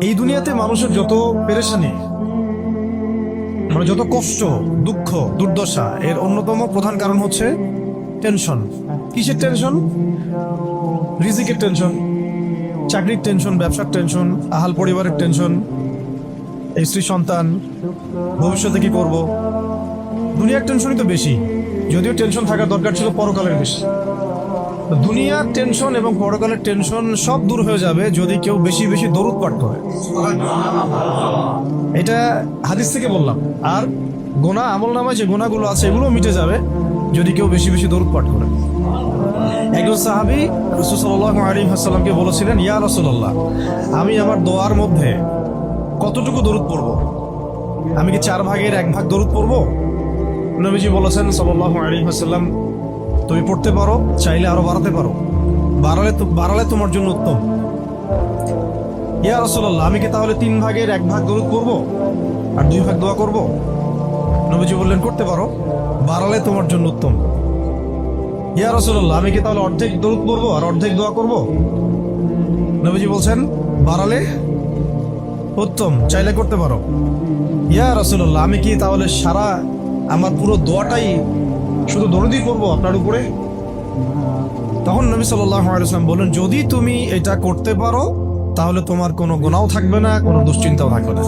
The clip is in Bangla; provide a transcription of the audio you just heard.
এই দুনিয়াতে মানুষের যত পেরেশানি, মানে যত কষ্ট, দুঃখ, দুর্দশা, এর অন্যতম প্রধান কারণ হচ্ছে টেনশন। কিসের টেনশন? রিজিকের টেনশন, চাকরির টেনশন, ব্যবসার টেনশন, আহাল পরিবারের টেনশন, স্ত্রী সন্তান, ভবিষ্যতে কি করব। দুনিয়ার টেনশনই তো বেশি, যদিও টেনশন থাকার দরকার ছিল পরকালের বেশি। দুনিয়ার টেনশন এবং পরকালের টেনশন সব দূর হয়ে যাবে যদি কেউ বেশি বেশি দরুদ পাঠ করে। এটা হাদিস থেকে বললাম। আর গোনা, আমল নামায় যে গোনাগুলো আছে এগুলো মিটে যাবে যদি কেউ বেশি বেশি দরুদ পাঠ করে। একজন সাহাবী রাসূল সাল্লাল্লাহু আলাইহি ওয়াসাল্লামকে বলেছিলেন, ইয়া রাসূলুল্লাহ, আমি আমার দোয়ার মধ্যে কতটুকু দরুদ পড়ব? আমি কি 1/4 দরুদ পড়ব? নবীজি বলেছেন সাল্লাল্লাহু আলাইহি ওয়াসাল্লাম, তুমি পড়তে পারো, চাইলে আরো বাড়াতে পারো, বাড়ালে তোমার জন্য উত্তম। ইয়া রাসূলুল্লাহ, আমি কি তাহলে 1/3 দরুদ পড়ব আর 2 ভাগ দোয়া করব? নবীজি বললেন, করতে পারো, বাড়ালে তোমার জন্য উত্তম। ইয়া রাসূলুল্লাহ, আমি কি তাহলে অর্ধেক দরুদ পড়ব আর অর্ধেক দোয়া করব? নবীজি বলছেন, বাড়ালে উত্তম, চাইলে করতে পারো। ইয়া রাসূলুল্লাহ, আমি কি তাহলে আমার পুরো দোয়াটাই শুধু দরুদই করবো আপনার উপরে? তখন নবী সাল্লাল্লাহু আলাইহি ওয়াসাল্লাম বললেন, যদি তুমি এটা করতে পারো তাহলে তোমার কোনো গুনাহ থাকবে না, কোনো দুশ্চিন্তাও থাকবে না।